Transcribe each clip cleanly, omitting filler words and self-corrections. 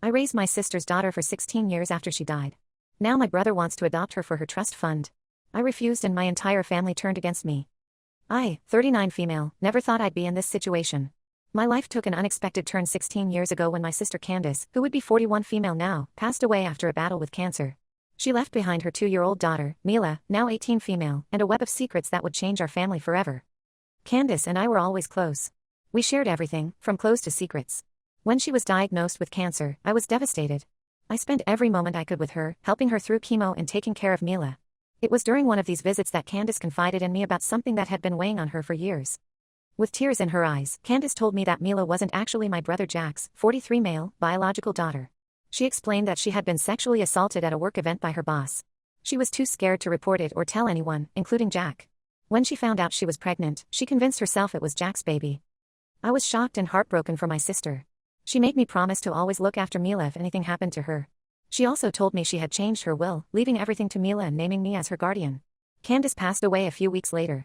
I raised my sister's daughter for 16 years after she died. Now my brother wants to adopt her for her trust fund. I refused and my entire family turned against me. I, 39 female, never thought I'd be in this situation. My life took an unexpected turn 16 years ago when my sister Candace, who would be 41 female now, passed away after a battle with cancer. She left behind her 2-year-old daughter, Mila, now 18 female, and a web of secrets that would change our family forever. Candace and I were always close. We shared everything, from clothes to secrets. When she was diagnosed with cancer, I was devastated. I spent every moment I could with her, helping her through chemo and taking care of Mila. It was during one of these visits that Candace confided in me about something that had been weighing on her for years. With tears in her eyes, Candace told me that Mila wasn't actually my brother Jack's, 43 male, biological daughter. She explained that she had been sexually assaulted at a work event by her boss. She was too scared to report it or tell anyone, including Jack. When she found out she was pregnant, she convinced herself it was Jack's baby. I was shocked and heartbroken for my sister. She made me promise to always look after Mila if anything happened to her. She also told me she had changed her will, leaving everything to Mila and naming me as her guardian. Candace passed away a few weeks later.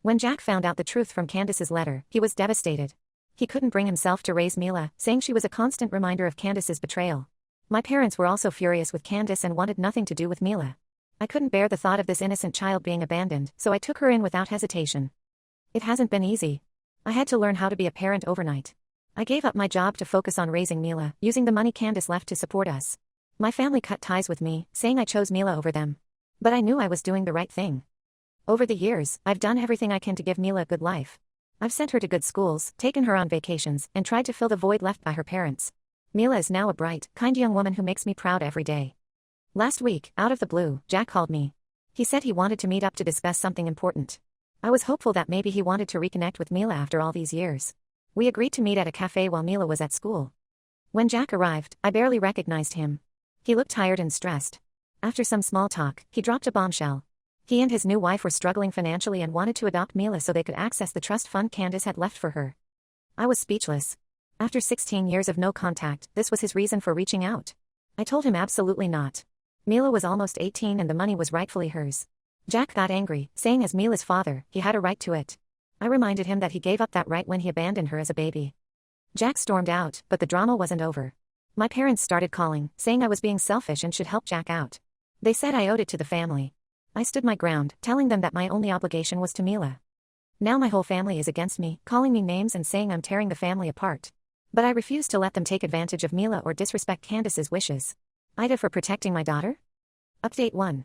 When Jack found out the truth from Candace's letter, he was devastated. He couldn't bring himself to raise Mila, saying she was a constant reminder of Candace's betrayal. My parents were also furious with Candace and wanted nothing to do with Mila. I couldn't bear the thought of this innocent child being abandoned, so I took her in without hesitation. It hasn't been easy. I had to learn how to be a parent overnight. I gave up my job to focus on raising Mila, using the money Candace left to support us. My family cut ties with me, saying I chose Mila over them. But I knew I was doing the right thing. Over the years, I've done everything I can to give Mila a good life. I've sent her to good schools, taken her on vacations, and tried to fill the void left by her parents. Mila is now a bright, kind young woman who makes me proud every day. Last week, out of the blue, Jack called me. He said he wanted to meet up to discuss something important. I was hopeful that maybe he wanted to reconnect with Mila after all these years. We agreed to meet at a cafe while Mila was at school. When Jack arrived, I barely recognized him. He looked tired and stressed. After some small talk, he dropped a bombshell. He and his new wife were struggling financially and wanted to adopt Mila so they could access the trust fund Candace had left for her. I was speechless. After 16 years of no contact, this was his reason for reaching out. I told him absolutely not. Mila was almost 18 and the money was rightfully hers. Jack got angry, saying as Mila's father, he had a right to it. I reminded him that he gave up that right when he abandoned her as a baby. Jack stormed out, but the drama wasn't over. My parents started calling, saying I was being selfish and should help Jack out. They said I owed it to the family. I stood my ground, telling them that my only obligation was to Mila. Now my whole family is against me, calling me names and saying I'm tearing the family apart. But I refuse to let them take advantage of Mila or disrespect Candace's wishes. Ida for protecting my daughter? Update 1.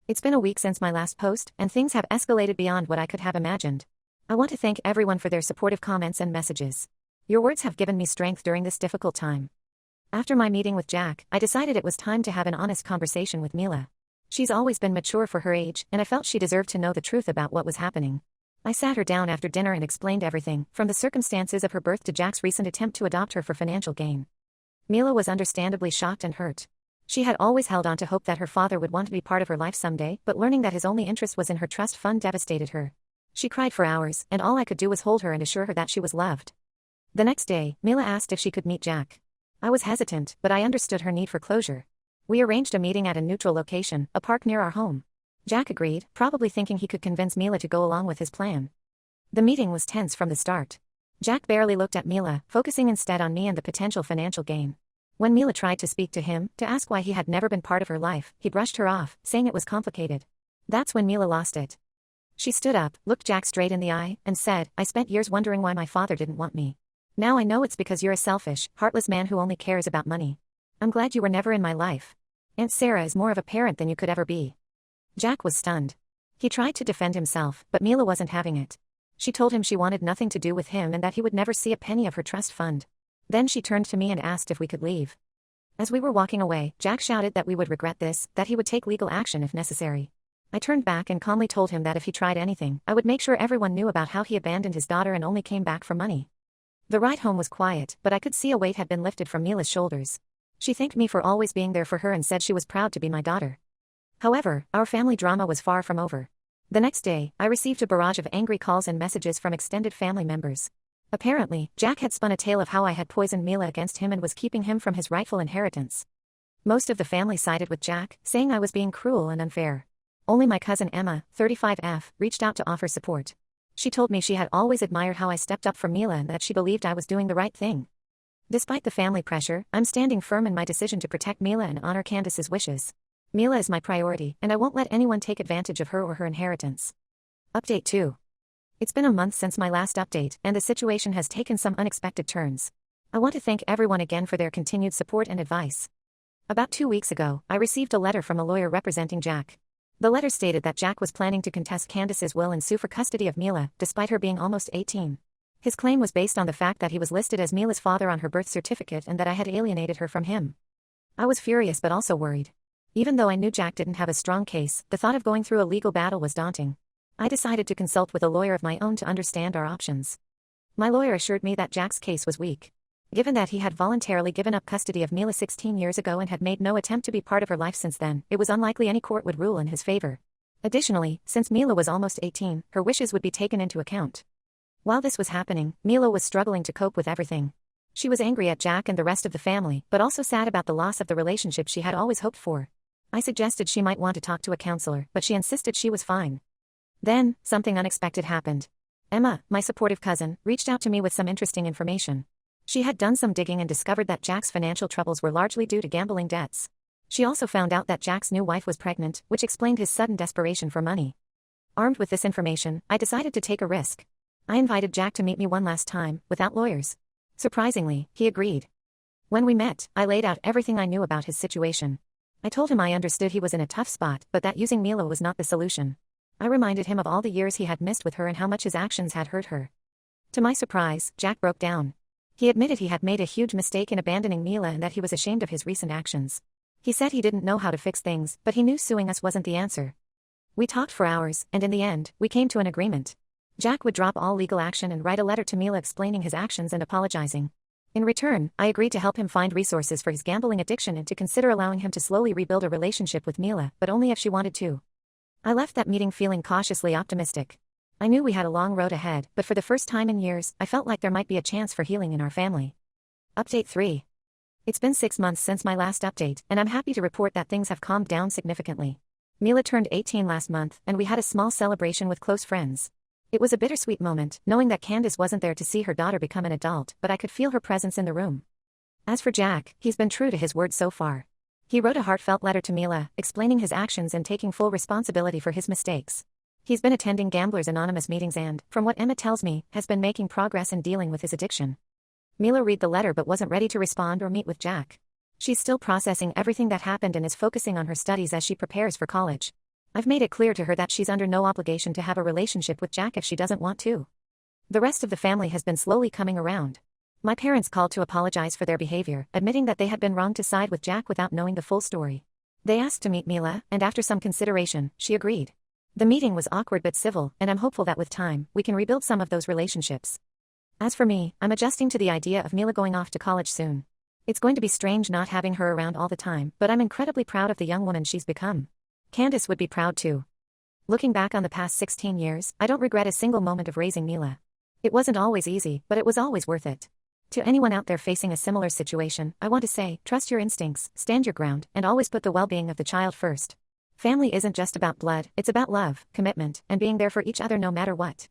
It's been a week since my last post, and things have escalated beyond what I could have imagined. I want to thank everyone for their supportive comments and messages. Your words have given me strength during this difficult time. After my meeting with Jack, I decided it was time to have an honest conversation with Mila. She's always been mature for her age, and I felt she deserved to know the truth about what was happening. I sat her down after dinner and explained everything, from the circumstances of her birth to Jack's recent attempt to adopt her for financial gain. Mila was understandably shocked and hurt. She had always held on to hope that her father would want to be part of her life someday, but learning that his only interest was in her trust fund devastated her. She cried for hours, and all I could do was hold her and assure her that she was loved. The next day, Mila asked if she could meet Jack. I was hesitant, but I understood her need for closure. We arranged a meeting at a neutral location, a park near our home. Jack agreed, probably thinking he could convince Mila to go along with his plan. The meeting was tense from the start. Jack barely looked at Mila, focusing instead on me and the potential financial gain. When Mila tried to speak to him, to ask why he had never been part of her life, he brushed her off, saying it was complicated. That's when Mila lost it. She stood up, looked Jack straight in the eye, and said, "I spent years wondering why my father didn't want me. Now I know it's because you're a selfish, heartless man who only cares about money. I'm glad you were never in my life. Aunt Sarah is more of a parent than you could ever be." Jack was stunned. He tried to defend himself, but Mila wasn't having it. She told him she wanted nothing to do with him and that he would never see a penny of her trust fund. Then she turned to me and asked if we could leave. As we were walking away, Jack shouted that we would regret this, that he would take legal action if necessary. I turned back and calmly told him that if he tried anything, I would make sure everyone knew about how he abandoned his daughter and only came back for money. The ride home was quiet, but I could see a weight had been lifted from Mila's shoulders. She thanked me for always being there for her and said she was proud to be my daughter. However, our family drama was far from over. The next day, I received a barrage of angry calls and messages from extended family members. Apparently, Jack had spun a tale of how I had poisoned Mila against him and was keeping him from his rightful inheritance. Most of the family sided with Jack, saying I was being cruel and unfair. Only my cousin Emma, 35F, reached out to offer support. She told me she had always admired how I stepped up for Mila and that she believed I was doing the right thing. Despite the family pressure, I'm standing firm in my decision to protect Mila and honor Candace's wishes. Mila is my priority, and I won't let anyone take advantage of her or her inheritance. Update 2. It's been a month since my last update, and the situation has taken some unexpected turns. I want to thank everyone again for their continued support and advice. About 2 weeks ago, I received a letter from a lawyer representing Jack. The letter stated that Jack was planning to contest Candace's will and sue for custody of Mila, despite her being almost 18. His claim was based on the fact that he was listed as Mila's father on her birth certificate and that I had alienated her from him. I was furious but also worried. Even though I knew Jack didn't have a strong case, the thought of going through a legal battle was daunting. I decided to consult with a lawyer of my own to understand our options. My lawyer assured me that Jack's case was weak. Given that he had voluntarily given up custody of Mila 16 years ago and had made no attempt to be part of her life since then, it was unlikely any court would rule in his favor. Additionally, since Mila was almost 18, her wishes would be taken into account. While this was happening, Mila was struggling to cope with everything. She was angry at Jack and the rest of the family, but also sad about the loss of the relationship she had always hoped for. I suggested she might want to talk to a counselor, but she insisted she was fine. Then, something unexpected happened. Emma, my supportive cousin, reached out to me with some interesting information. She had done some digging and discovered that Jack's financial troubles were largely due to gambling debts. She also found out that Jack's new wife was pregnant, which explained his sudden desperation for money. Armed with this information, I decided to take a risk. I invited Jack to meet me one last time, without lawyers. Surprisingly, he agreed. When we met, I laid out everything I knew about his situation. I told him I understood he was in a tough spot, but that using Mila was not the solution. I reminded him of all the years he had missed with her and how much his actions had hurt her. To my surprise, Jack broke down. He admitted he had made a huge mistake in abandoning Mila and that he was ashamed of his recent actions. He said he didn't know how to fix things, but he knew suing us wasn't the answer. We talked for hours, and in the end, we came to an agreement. Jack would drop all legal action and write a letter to Mila explaining his actions and apologizing. In return, I agreed to help him find resources for his gambling addiction and to consider allowing him to slowly rebuild a relationship with Mila, but only if she wanted to. I left that meeting feeling cautiously optimistic. I knew we had a long road ahead, but for the first time in years, I felt like there might be a chance for healing in our family. Update 3. It's been 6 months since my last update, and I'm happy to report that things have calmed down significantly. Mila turned 18 last month, and we had a small celebration with close friends. It was a bittersweet moment, knowing that Candace wasn't there to see her daughter become an adult, but I could feel her presence in the room. As for Jack, he's been true to his word so far. He wrote a heartfelt letter to Mila, explaining his actions and taking full responsibility for his mistakes. He's been attending Gamblers Anonymous meetings and, from what Emma tells me, has been making progress in dealing with his addiction. Mila read the letter but wasn't ready to respond or meet with Jack. She's still processing everything that happened and is focusing on her studies as she prepares for college. I've made it clear to her that she's under no obligation to have a relationship with Jack if she doesn't want to. The rest of the family has been slowly coming around. My parents called to apologize for their behavior, admitting that they had been wrong to side with Jack without knowing the full story. They asked to meet Mila, and after some consideration, she agreed. The meeting was awkward but civil, and I'm hopeful that with time, we can rebuild some of those relationships. As for me, I'm adjusting to the idea of Mila going off to college soon. It's going to be strange not having her around all the time, but I'm incredibly proud of the young woman she's become. Candace would be proud too. Looking back on the past 16 years, I don't regret a single moment of raising Mila. It wasn't always easy, but it was always worth it. To anyone out there facing a similar situation, I want to say, trust your instincts, stand your ground, and always put the well-being of the child first. Family isn't just about blood, it's about love, commitment, and being there for each other no matter what.